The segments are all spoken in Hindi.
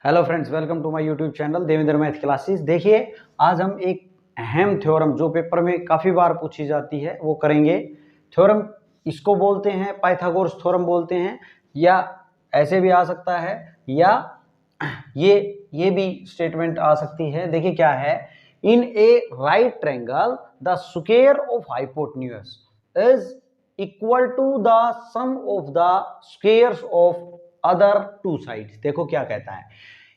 Hello friends, welcome to my YouTube channel Devendra math classes. देखिए, आज हम एक अहम थ्योरम जो पेपर में काफ़ी बार पूछी जाती है वो करेंगे। थ्योरम इसको बोलते हैं, पाइथागोरस थ्योरम बोलते हैं, या ऐसे भी आ सकता है, या ये भी स्टेटमेंट आ सकती है। देखिए क्या है, in a right triangle the square of hypotenuse is equal to the sum of the squares of other two sides. देखो क्या कहता है,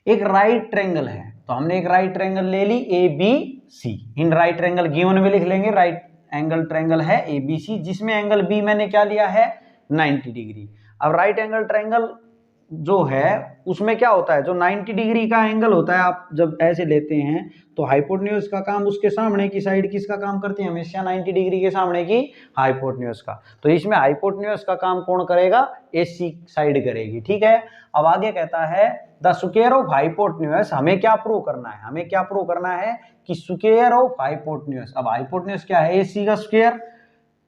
एक राइट ट्रायंगल है, तो हमने एक राइट ट्रायंगल ले ली A B C. In right triangle given में लिख लेंगे, राइट एंगल ट्रायंगल है ए बी सी, जिसमें एंगल बी मैंने क्या लिया है 90 डिग्री। अब राइट एंगल ट्रायंगल जो है उसमें क्या होता है, जो 90 डिग्री का एंगल होता है, आप जब ऐसे लेते हैं तो हाइपोटेन्यूज का काम उसके सामने की साइड किसका काम करती है, हमेशा 90 डिग्री के सामने की हाइपोटेन्यूज का। तो इसमें हाइपोटेन्यूज का काम कौन करेगा, एसी साइड करेगी। ठीक है, अब आगे कहता है द स्क्वायर ऑफ हाइपोटेन्यूज। हमें क्या प्रूव करना है, हमें क्या प्रूव करना है कि स्क्वायर ऑफ हाइपोटेन्यूज। अब हाइपोटेन्यूज क्या है, एसी का square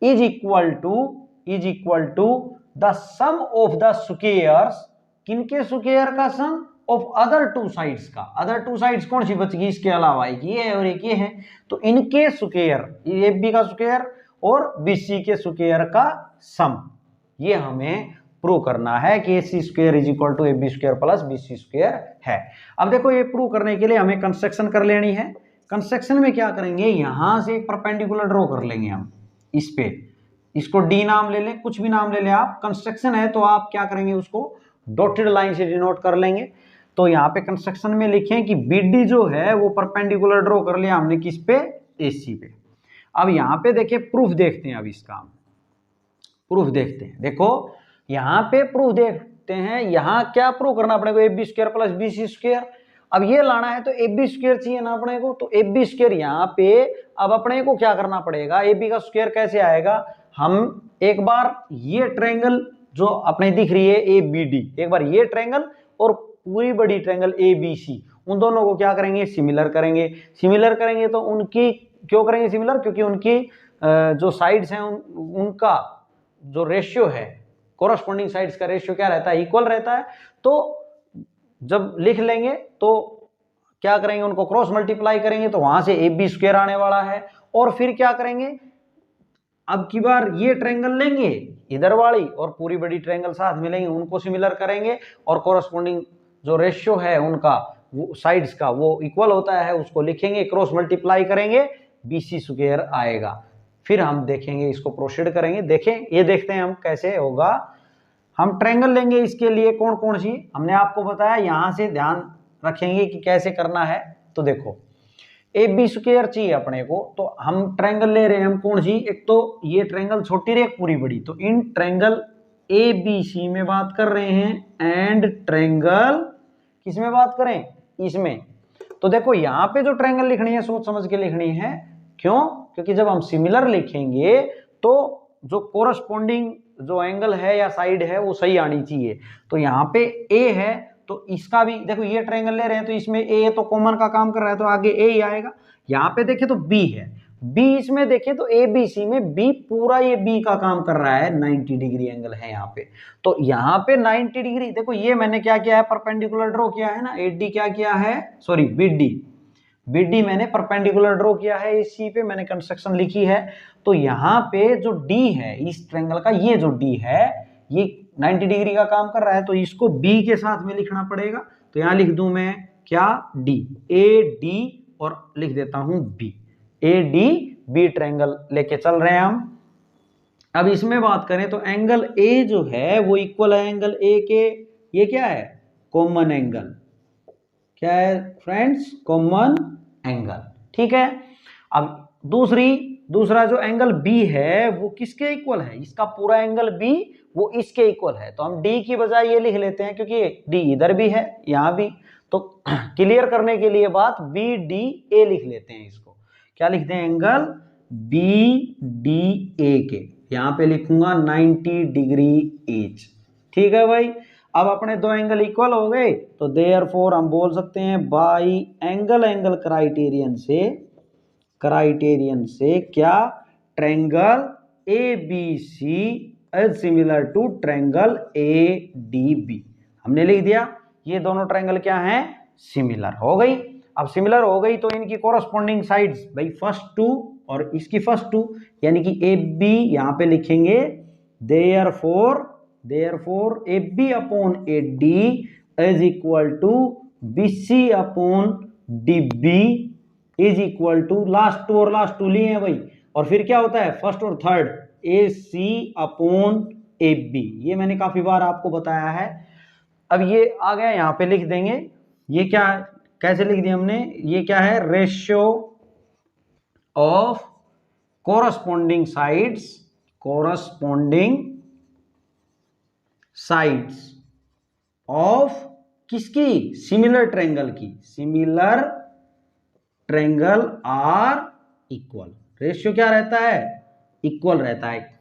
is equal to the sum of the squares. किनके स्क्वायर का sum, of other two sides का। अदर टू साइड्स कौन सी बच गई इसके अलावा, एक ये है और एक ये है, तो इनके स्क्वायर, ए बी का स्क्वायर और बीसी के स्क्वायर का सम, ये हमें प्रूव करना है कि AC square is equal to AB square plus BC square है। अब देखो, ये प्रूव करने के लिए हमें कंस्ट्रक्शन कर लेनी है। कंस्ट्रक्शन में क्या करेंगे, यहां से एक परपेंडिकुलर ड्रॉ कर लेंगे हम इस पे, इसको D नाम ले लें, कुछ भी नाम ले लें आप। कंस्ट्रक्शन है तो आप क्या करेंगे, उसको डॉटेड लाइन से डिनोट कर लेंगे। तो यहाँ पे कंस्ट्रक्शन में लिखें कि BD जो है वो परपेंडिकुलर ड्रॉ कर लिया हमने किस पे, AC पे। अब यहाँ पे देखिए प्रूफ देखते हैं, अब इसका प्रूफ देखते हैं। देखो यहाँ पे प्रूफ देखते हैं, यहाँ क्या प्रूफ करना अपने को, AB square plus BC square. अब ये लाना है तो AB स्क्वायर चाहिए ना अपने को, तो AB स्क्वायर यहाँ पे अब अपने को क्या करना पड़ेगा, AB का स्क्वायर कैसे आएगा। हम एक बार ये ट्रायंगल जो अपने दिख रही है ABD, एक बार ये ट्रायंगल और पूरी बड़ी ट्रायंगल ABC, उन दोनों को क्या करेंगे, सिमिलर करेंगे। सिमिलर करेंगे तो उनकी क्यों करेंगे सिमिलर, क्योंकि उनकी जो साइड्स हैं उनका जो रेशियो है, कोरस्पॉन्डिंग साइड्स का रेशियो क्या रहता है, इक्वल रहता है। तो जब लिख लेंगे तो क्या करेंगे, उनको क्रॉस मल्टीप्लाई करेंगे तो वहां से AB स्क्वायर आने वाला है। और फिर क्या करेंगे, अब की बार ये ट्रायंगल लेंगे इधर वाली और पूरी बड़ी ट्रायंगल साथ में लेंगे, उनको सिमिलर करेंगे और कोरस्पॉन्डिंग जो रेशियो है उनका वो साइड्स का वो इक्वल होता है, उसको लिखेंगे, क्रॉस मल्टीप्लाई करेंगे, BC स्क्वायर आएगा। फिर हम देखेंगे, इसको प्रोसीड करेंगे। देखें, ये देखते हैं हम कैसे होगा। हम ट्रायंगल लेंगे, इसके लिए कौन कौन सी हमने आपको बताया, यहां से ध्यान रखेंगे कि कैसे करना है। तो देखो AB स्क्वायर चाहिए अपने को, तो हम ट्रायंगल ले रहे हैं हम कौन सी, एक तो ये ट्रायंगल छोटी रे, पूरी बड़ी। तो इन ट्रायंगल ABC में बात कर रहे हैं, एंड ट्रायंगल किस में बात करें, इसमें। तो देखो यहाँ पे जो ट्रायंगल लिखनी है सोच समझ के लिखनी है। क्यों, क्योंकि जब हम सिमिलर लिखेंगे तो जो कोरस्पॉन्डिंग जो एंगल है या साइड है वो सही आनी चाहिए। तो यहाँ पे A है तो इसका भी देखो, ये ट्रायंगल ले रहे हैं तो इसमें A तो कॉमन का काम कर रहा है तो आगे A ही आएगा। यहाँ पे देखे तो B है, B इसमें देखे तो ABC में B पूरा ये B का काम कर रहा है, 90 डिग्री एंगल है यहाँ पे। तो यहाँ पे 90 डिग्री, देखो ये मैंने क्या किया है, परपेंडिकुलर ड्रॉ किया है ना, AD क्या किया है, सॉरी BD मैंने परपेंडिकुलर ड्रॉ किया है, AC पे मैंने कंस्ट्रक्शन लिखी है। तो यहाँ पे जो D है इस ट्रायंगल का, ये जो D है ये 90 डिग्री का काम कर रहा है, तो इसको B के साथ में लिखना पड़ेगा। तो यहाँ लिख दूं मैं क्या, D, AD और लिख देता हूं B, ADB ट्रायंगल लेके चल रहे हैं हम। अब इसमें बात करें तो एंगल A जो है वो इक्वल है एंगल A के, ये क्या है, कॉमन एंगल। क्या है फ्रेंड्स, कॉमन एंगल। ठीक है, अब दूसरा जो एंगल B है वो किसके इक्वल है, इसका पूरा एंगल B वो इसके इक्वल है। तो हम D की बजाय ये लिख लेते हैं, क्योंकि D इधर भी है यहाँ भी। तो क्लियर करने के लिए बात BDA लिख लेते हैं, इसको क्या लिखते हैं, एंगल BDA के, यहाँ पे लिखूंगा 90 डिग्री एच। ठीक है भाई, अब अपने दो एंगल इक्वल हो गए, तो देयरफॉर हम बोल सकते हैं बाई एंगल क्राइटेरियन से क्या, triangle ABC is similar to triangle ADB। हमने लिख दिया, ये दोनों ट्रायंगल क्या हैं, सिमिलर हो गई। अब सिमिलर हो गई तो इनकी कोरस्पॉन्डिंग साइड्स भाई फर्स्ट टू और इसकी फर्स्ट टू, यानी कि ए बी यहां पे लिखेंगे therefore A B upon A D is equal to B C upon D B is equal to last two लिए हैं भाई, और फिर क्या होता है फर्स्ट और third A C upon A B, ये मैंने काफी बार आपको बताया है। अब ये आ गया यहां पे लिख देंगे, ये क्या कैसे लिख दिया हमने, ये क्या है ratio of corresponding sides of किसकी, सिमिलर ट्रायंगल की, similar triangle are equal, ratio क्या रहता है, इक्वल रहता है,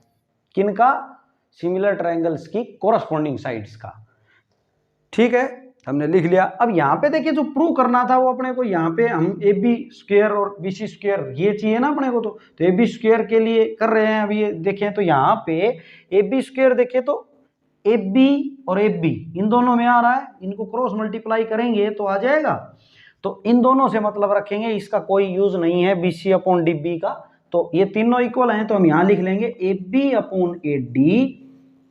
किनका, सिमिलर ट्रायंगल्स की कोरस्पॉन्डिंग साइड्स का। ठीक है, हमने लिख लिया। अब यहाँ पे देखिए जो प्रूव करना था वो अपने को, यहाँ पे हम ए बी स्क्वायर और बी सी स्क्वायर ये चाहिए ना अपने को, तो ए बी स्क्वायर के लिए कर रहे हैं। अभी ये देखें तो यहाँ पे ए बी स्क्वायर देखें तो ए बी और ए बी इन दोनों में आ रहा है, इनको क्रॉस मल्टीप्लाई करेंगे तो आ जाएगा, तो इन दोनों से मतलब रखेंगे, इसका कोई यूज नहीं है B C upon D B का, तो ये तीनों इक्वल हैं, तो हम यहाँ लिख लेंगे A B upon A D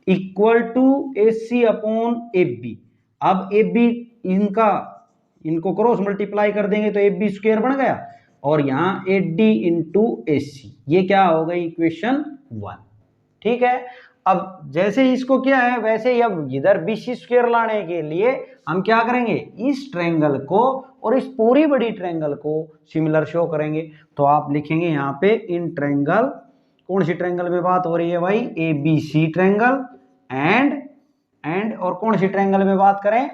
equal to A C upon A B. अब ए बी इनको क्रॉस मल्टीप्लाई कर देंगे तो ए बी स्क्वायर बन गया, और यहाँ ए डी इंटू ए सी, ये क्या हो गई इक्वेशन 1। ठीक है, अब जैसे इसको क्या है वैसे ही अब इधर बी सी स्क्वायर लाने के लिए हम क्या करेंगे, इस ट्रायंगल को और इस पूरी बड़ी ट्रायंगल को सिमिलर शो करेंगे। तो आप लिखेंगे यहाँ पे इन ट्रायंगल, कौन सी ट्रायंगल में बात हो रही है भाई, A B C triangle and और कौन सी ट्रायंगल में बात करें,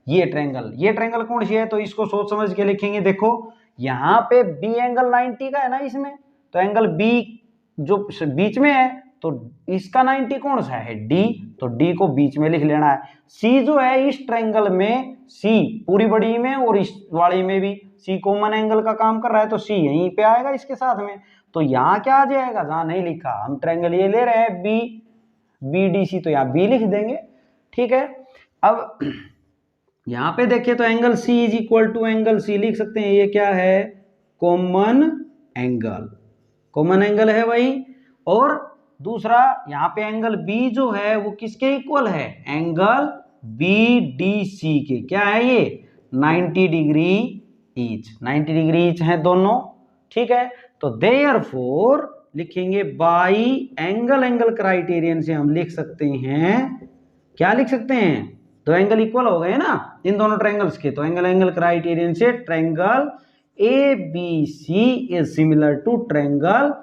ये ट्रायंगल कौन सी है, तो इसको सोच समझ के लिखेंगे। देखो यहाँ पे बी एंगल 90 का है ना इसमें, तो एंगल बी जो बीच में है तो इसका 90 कौन सा है, डी, तो डी को बीच में लिख लेना है। सी जो है इस ट्रायंगल में, सी पूरी बड़ी में और इस वाली में भी सी कॉमन एंगल का काम कर रहा है, तो सी यहीं पे आएगा इसके साथ में, तो यहाँ क्या आ जाएगा, जहां नहीं लिखा, हम ट्रायंगल ये ले रहे हैं बी डी सी, तो यहाँ बी लिख देंगे। ठीक है, अब यहां पे देखिए तो angle C is equal to angle C लिख सकते हैं, ये क्या है, कॉमन एंगल है भाई। और दूसरा यहाँ पे एंगल B जो है वो किसके इक्वल है, एंगल BDC के, क्या है ये 90 डिग्री ईच है दोनों। ठीक है, तो देयरफॉर लिखेंगे बाई एंगल क्राइटेरियन से हम लिख सकते हैं, क्या लिख सकते हैं, दो एंगल इक्वल हो गए ना इन दोनों ट्रायंगल्स के, तो एंगल क्राइटेरियन से triangle A B C is similar to triangle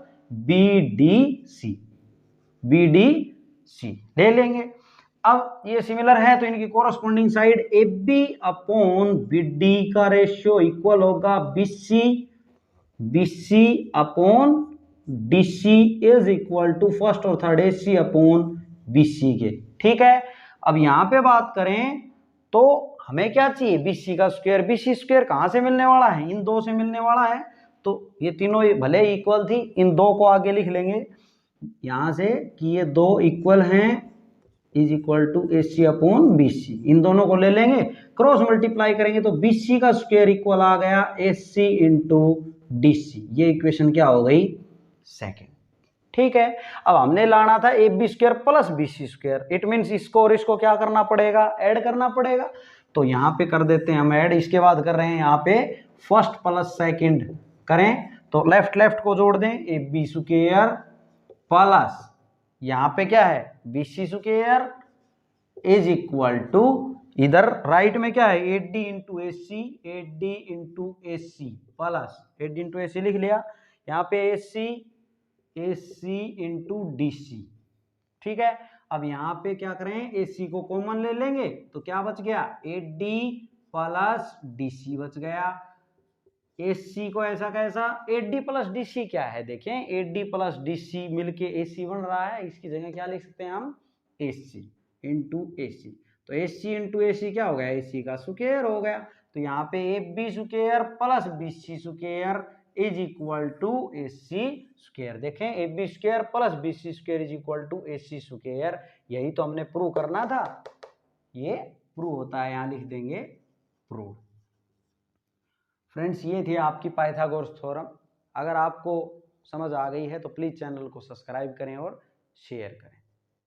B D C ले लेंगे। अब ये सिमिलर है तो इनकी corresponding side A B upon B D का रेशियो इक्वल होगा B C upon D C is equal to first और third A C upon B C के। ठीक है, अब यहां पे बात करें तो हमें क्या चाहिए, बी सी का स्क्वायर, बी सी स्क्वायर कहां से मिलने वाला है, इन दो से मिलने वाला है, तो ये तीनों भले इक्वल थी, इन दो को आगे लिख लेंगे यहां से कि ये दो इक्वल हैं, is equal to A C upon B C, इन दोनों को ले लेंगे, क्रॉस मल्टीप्लाई करेंगे तो बी सी का स्क्वायर इक्वल आ गया A C into D C, ये इक्वेशन क्या हो गई, सेकेंड। ठीक है, अब हमने लाना था A B square plus B C square, it means इसको और इसको क्या करना पड़ेगा, ऐड करना पड़ेगा, तो यहाँ पे कर देते हैं हम ऐड। इसके बाद कर रहे हैं यहाँ पे फर्स्ट प्लस सेकंड करें, तो लेफ्ट को जोड़ दें, ए बी स्क्वायर प्लस यहाँ पे क्या है B C square is equal to, इधर राइट में क्या है A D into A C plus A D into A C लिख लिया, यहाँ पे ए सी इंटू डी सी। ठीक है, अब यहाँ पे क्या करें, ए सी को कॉमन ले लेंगे तो क्या बच गया, A D plus D C बच गया। ए सी को ऐसा कैसा, A D plus D C क्या है, देखें A D plus D C मिलके ए सी बन रहा है, इसकी जगह क्या लिख सकते हैं हम, ए सी इंटू ए सी, तो ए सी इंटू ए सी क्या हो गया, ए सी का स्क्वायर हो गया, तो यहाँ पे A B square plus B C square is equal to A C square. देखें A B square plus B C square is equal to A C square, यही तो हमने प्रूव करना था, ये प्रूव होता है, यहाँ लिख देंगे प्रूव। फ्रेंड्स, ये थी आपकी पाइथागोरस थ्योरम। अगर आपको समझ आ गई है तो प्लीज़ चैनल को सब्सक्राइब करें और शेयर करें।